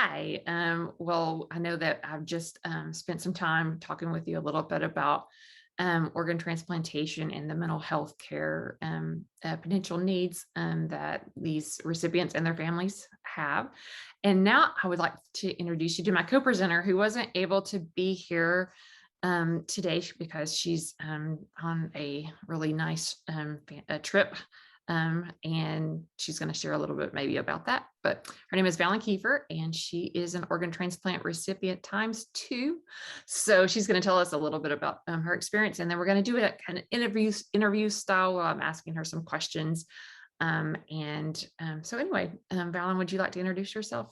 Hi. Well, I know that I've just spent some time talking with you a little bit about organ transplantation and the mental health care potential needs that these recipients and their families have. And now I would like to introduce you to my co-presenter who wasn't able to be here today because she's on a really nice trip. And she's going to share a little bit maybe about that. But her name is Valen Keefer, and she is an organ transplant recipient ×2. So she's going to tell us a little bit about her experience, and then we're going to do it kind of interview style while I'm asking her some questions. So anyway, Valen, would you like to introduce yourself?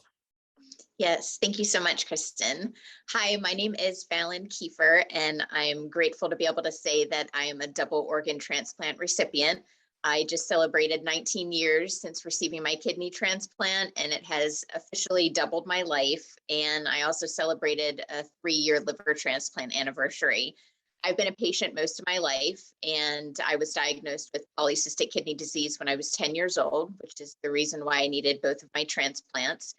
Yes, thank you so much, Kristen. Hi, my name is Valen Keefer, and I'm grateful to be able to say that I am a double organ transplant recipient. I just celebrated 19 years since receiving my kidney transplant, and it has officially doubled my life. And I also celebrated a 3-year liver transplant anniversary. I've been a patient most of my life, and I was diagnosed with polycystic kidney disease when I was 10 years old, which is the reason why I needed both of my transplants.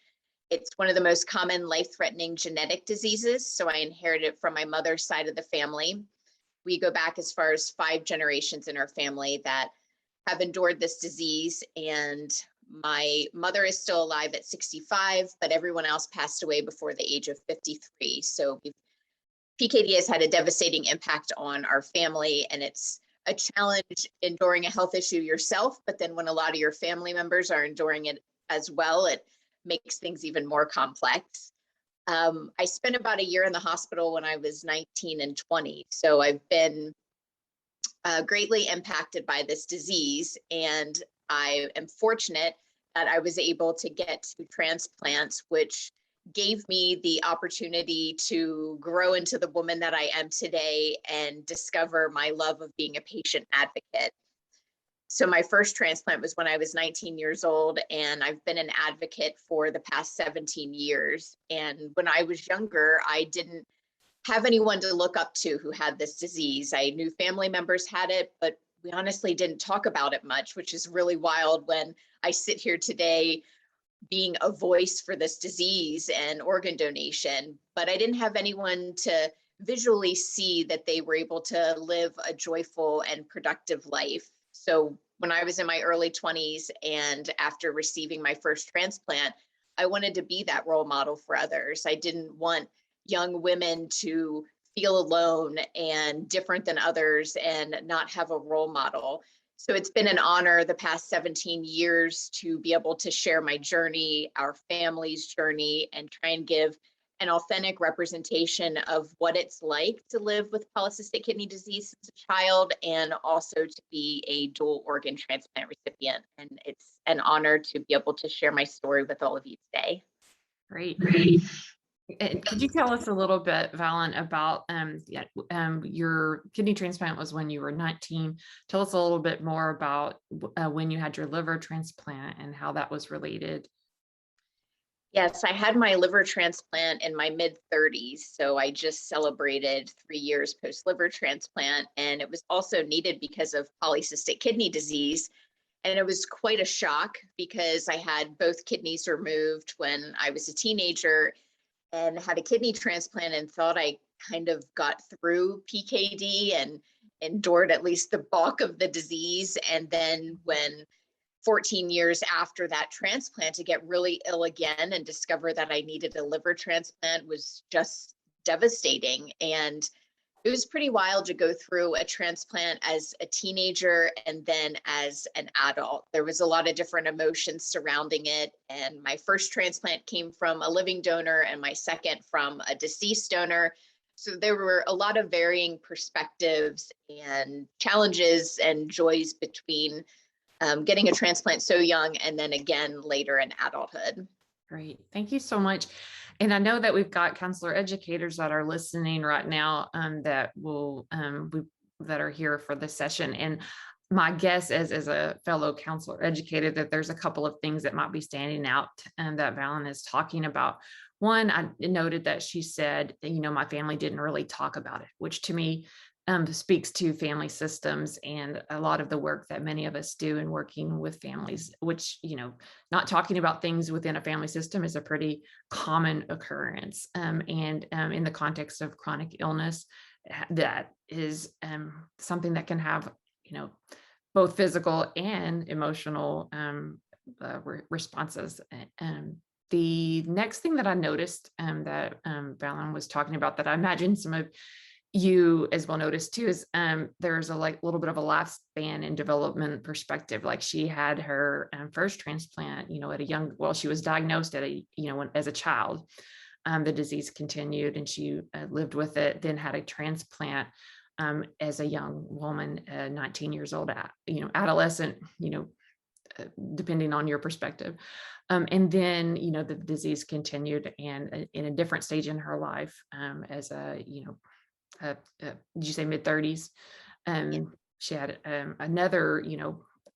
It's one of the most common life-threatening genetic diseases, so I inherited it from my mother's side of the family. We go back as far as 5 generations in our family that have endured this disease, and my mother is still alive at 65, but everyone else passed away before the age of 53. So PKD has had a devastating impact on our family, and it's a challenge enduring a health issue yourself, but then when a lot of your family members are enduring it as well, it makes things even more complex. I spent about a year in the hospital when I was 19 and 20. So I've been greatly impacted by this disease. And I am fortunate that I was able to get to transplants, which gave me the opportunity to grow into the woman that I am today and discover my love of being a patient advocate. So my first transplant was when I was 19 years old, and I've been an advocate for the past 17 years. And when I was younger, I didn't have anyone to look up to who had this disease. I knew family members had it, but we honestly didn't talk about it much, which is really wild when I sit here today being a voice for this disease and organ donation. But I didn't have anyone to visually see that they were able to live a joyful and productive life. So when I was in my early 20s and after receiving my first transplant, I wanted to be that role model for others. I didn't want young women to feel alone and different than others and not have a role model. So it's been an honor the past 17 years to be able to share my journey, our family's journey, and try and give an authentic representation of what it's like to live with polycystic kidney disease as a child, and also to be a dual organ transplant recipient. And it's an honor to be able to share my story with all of you today. Great. And could you tell us a little bit, Valen, about your kidney transplant was when you were 19. Tell us a little bit more about when you had your liver transplant and how that was related. Yes, I had my liver transplant in my mid-30s, so I just celebrated 3 years post-liver transplant, and it was also needed because of polycystic kidney disease. And it was quite a shock because I had both kidneys removed when I was a teenager and had a kidney transplant and thought I kind of got through PKD and endured at least the bulk of the disease. And then when 14 years after that transplant, to get really ill again and discover that I needed a liver transplant was just devastating. And it was pretty wild to go through a transplant as a teenager and then as an adult. There was a lot of different emotions surrounding it. And my first transplant came from a living donor and my second from a deceased donor. So there were a lot of varying perspectives and challenges and joys between getting a transplant so young and then again later in adulthood. Great. Thank you so much. And I know that we've got counselor educators that are listening right now that are here for this session. And my guess is, as a fellow counselor educator, that there's a couple of things that might be standing out and that Valen is talking about. One, I noted that she said, my family didn't really talk about it, which to me speaks to family systems and a lot of the work that many of us do in working with families, which, not talking about things within a family system is a pretty common occurrence. And in the context of chronic illness, that is something that can have, both physical and emotional responses. The next thing that I noticed that Valen was talking about, that I imagine some of you as well noticed too, is there's a little bit of a lifespan and development perspective. Like she had her first transplant, at a young, well, she was diagnosed at as a child. The disease continued and she lived with it, then had a transplant as a young woman, 19 years old, adolescent, depending on your perspective. And then, the disease continued, and in a different stage in her life, as did you say mid-30s? She had another,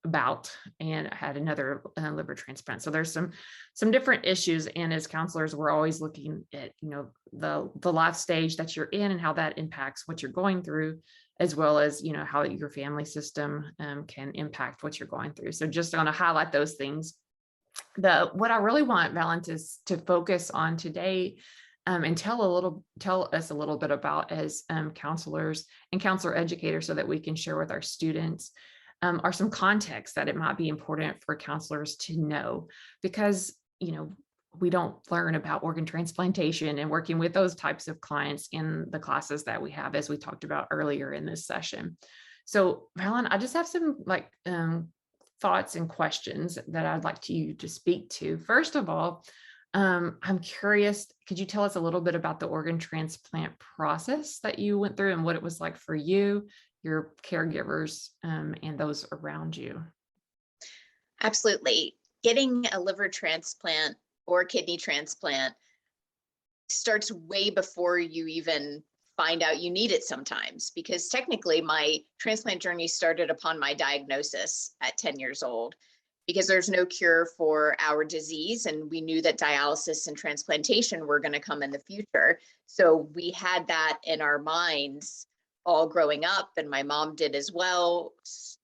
bout, and had another liver transplant. So there's some different issues. And as counselors, we're always looking at, the life stage that you're in and how that impacts what you're going through, as well as, how your family system can impact what you're going through. So just want to highlight those things. What I really want Valen to focus on today, and tell us a little bit about as counselors and counselor educators, so that we can share with our students, are some context that it might be important for counselors to know, because we don't learn about organ transplantation and working with those types of clients in the classes that we have, as we talked about earlier in this session. So Valen, I just have some thoughts and questions that I'd like you to speak to. First of all, I'm curious, could you tell us a little bit about the organ transplant process that you went through and what it was like for you, your caregivers, and those around you? Absolutely. Getting a liver transplant or kidney transplant starts way before you even find out you need it sometimes, because technically my transplant journey started upon my diagnosis at 10 years old, because there's no cure for our disease. And we knew that dialysis and transplantation were going to come in the future. So we had that in our minds all growing up, and my mom did as well,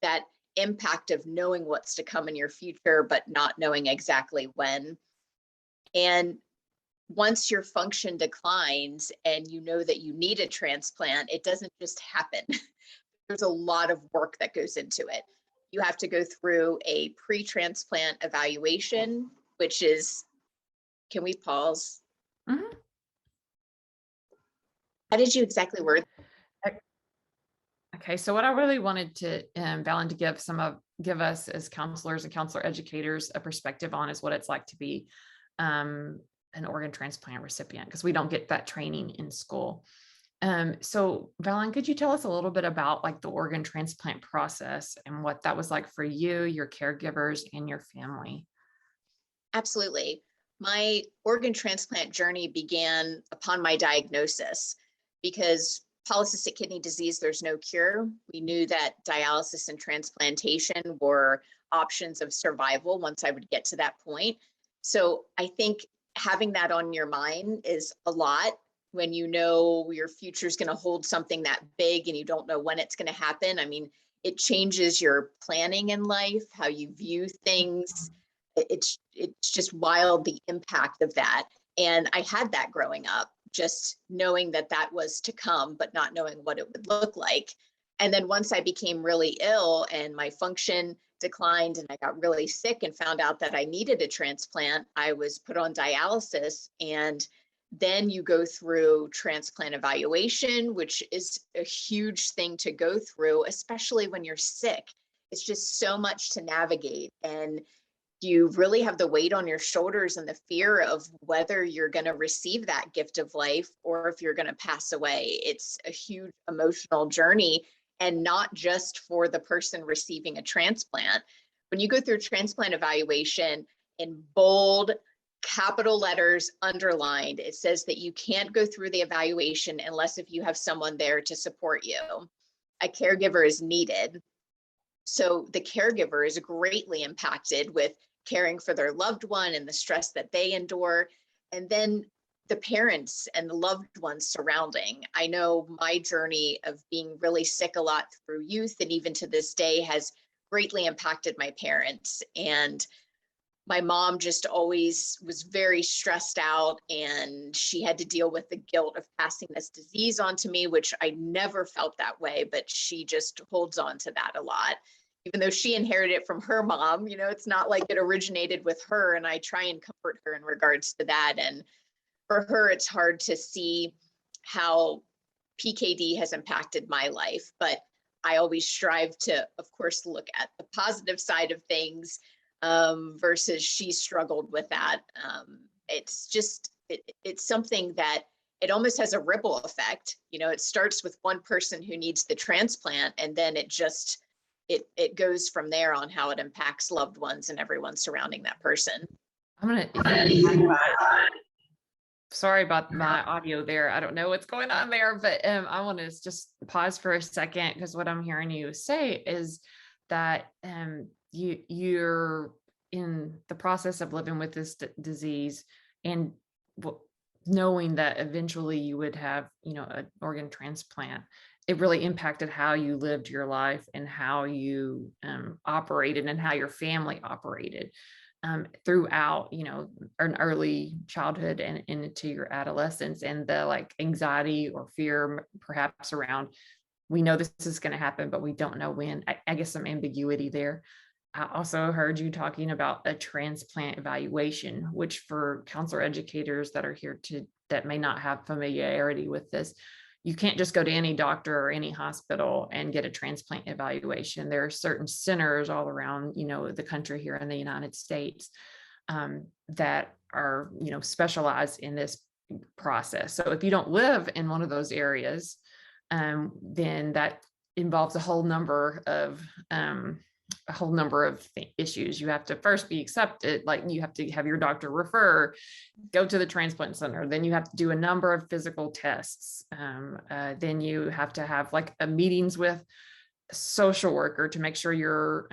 that impact of knowing what's to come in your future, but not knowing exactly when. And once your function declines and you know that you need a transplant, it doesn't just happen. There's a lot of work that goes into it. You have to go through a pre-transplant evaluation, which is, can we pause? Mm-hmm. How did you exactly word? Okay, so what I really wanted to, Valen, to give us as counselors and counselor educators a perspective on is what it's like to be an organ transplant recipient, because we don't get that training in school. So Valen, could you tell us a little bit about the organ transplant process and what that was like for you, your caregivers, and your family? Absolutely. My organ transplant journey began upon my diagnosis, because polycystic kidney disease, there's no cure. We knew that dialysis and transplantation were options of survival once I would get to that point. So I think having that on your mind is a lot when you know your future is going to hold something that big and you don't know when it's going to happen. I mean, it changes your planning in life, how you view things. It's just wild, the impact of that. And I had that growing up, just knowing that that was to come, but not knowing what it would look like. And then once I became really ill and my function declined and I got really sick and found out that I needed a transplant, I was put on dialysis. And then you go through transplant evaluation, which is a huge thing to go through, especially when you're sick. It's just so much to navigate. And you really have the weight on your shoulders and the fear of whether you're going to receive that gift of life or if you're going to pass away. It's a huge emotional journey, and not just for the person receiving a transplant. When you go through transplant evaluation, in bold capital letters underlined, it says that you can't go through the evaluation unless if you have someone there to support you. A caregiver is needed. So the caregiver is greatly impacted with caring for their loved one and the stress that they endure. And then the parents and the loved ones surrounding. I know my journey of being really sick a lot through youth and even to this day has greatly impacted my parents. And my mom just always was very stressed out, and she had to deal with the guilt of passing this disease on to me, which I never felt that way, but she just holds on to that a lot. Even though she inherited it from her mom, it's not like it originated with her, and I try and comfort her in regards to that. And for her, it's hard to see how PKD has impacted my life, but I always strive to, of course, look at the positive side of things, versus she struggled with that. It's just, it's something that it almost has a ripple effect. It starts with one person who needs the transplant, and then it goes from there on how it impacts loved ones and everyone surrounding that person. Sorry about my audio there. I don't know what's going on there, but I want to just pause for a second, because what I'm hearing you say is that you're in the process of living with this disease, and knowing that eventually you would have, an organ transplant. It really impacted how you lived your life and how you operated and how your family operated throughout, an early childhood and into your adolescence, and the anxiety or fear perhaps around, we know this is going to happen, but we don't know when. I guess some ambiguity there. I also heard you talking about a transplant evaluation, which for counselor educators that are here that may not have familiarity with this, you can't just go to any doctor or any hospital and get a transplant evaluation. There are certain centers all around, the country here in the United States that are, specialized in this process. So if you don't live in one of those areas, then that involves a whole number of issues. You have to first be accepted, you have to have your doctor refer, go to the transplant center, then you have to do a number of physical tests. Then you have to have meetings with a social worker to make sure you're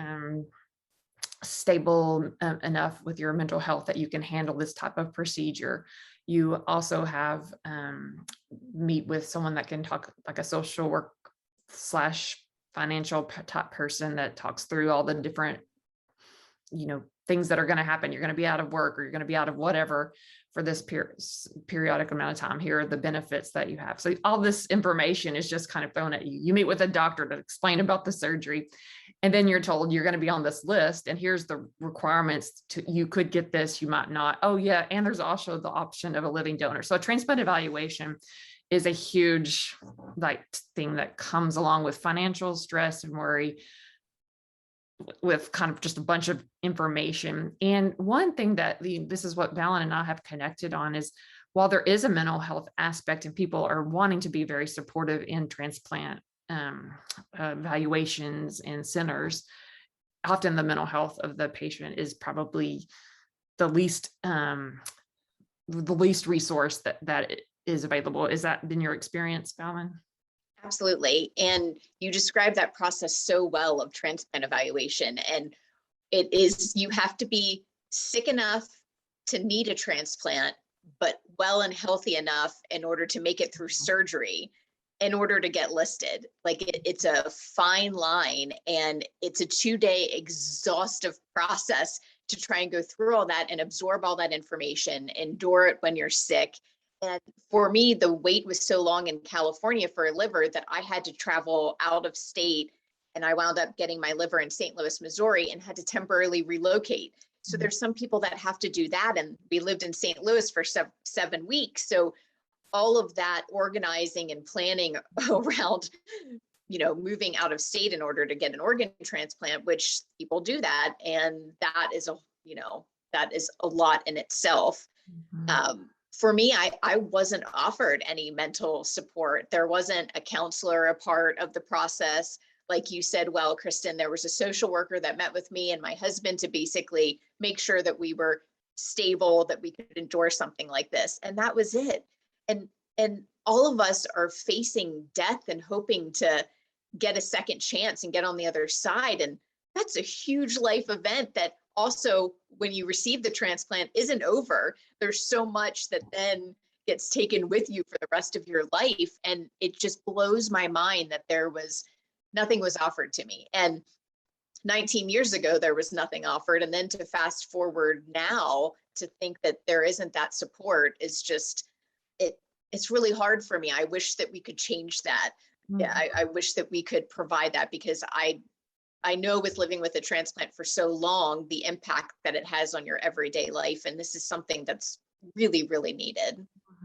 stable enough with your mental health that you can handle this type of procedure. You also have meet with someone that can talk, like a social work / financial type person that talks through all the different, things that are going to happen. You're going to be out of work, or you're going to be out of whatever for this periodic amount of time. Here are the benefits that you have. So all this information is just kind of thrown at you. You meet with a doctor to explain about the surgery, and then you're told you're going to be on this list, and here's the requirements you could get this, you might not. Oh yeah. And there's also the option of a living donor. So a transplant evaluation is a huge thing that comes along with financial stress and worry, with kind of just a bunch of information. And one thing that this is what Valen and I have connected on is, while there is a mental health aspect and people are wanting to be very supportive in transplant evaluations and centers, often the mental health of the patient is probably the least resource that is available. Is that been your experience, Valen? Absolutely. And you described that process so well of transplant evaluation. And it is, you have to be sick enough to need a transplant, but well and healthy enough in order to make it through surgery in order to get listed. It's a fine line, and it's a 2-day exhaustive process to try and go through all that and absorb all that information, endure it when you're sick. And for me, the wait was so long in California for a liver that I had to travel out of state, and I wound up getting my liver in St. Louis, Missouri, and had to temporarily relocate. So there's some people that have to do that. And we lived in St. Louis for 7 weeks. So all of that organizing and planning around, moving out of state in order to get an organ transplant, which people do that. And that is a lot in itself. Mm-hmm. For me, I wasn't offered any mental support. There wasn't a counselor a part of the process. Like you said, well, Cristen, there was a social worker that met with me and my husband to basically make sure that we were stable, that we could endure something like this. And that was it. And all of us are facing death and hoping to get a second chance and get on the other side. And that's a huge life event that also, when you receive the transplant, isn't over. There's so much that then gets taken with you for the rest of your life. And it just blows my mind that nothing was offered to me. And 19 years ago, there was nothing offered. And then to fast forward now to think that there isn't that support is just, it's really hard for me. I wish that we could change that. Yeah, I wish that we could provide that, because I know with living with a transplant for so long, the impact that it has on your everyday life. And this is something that's really, really needed.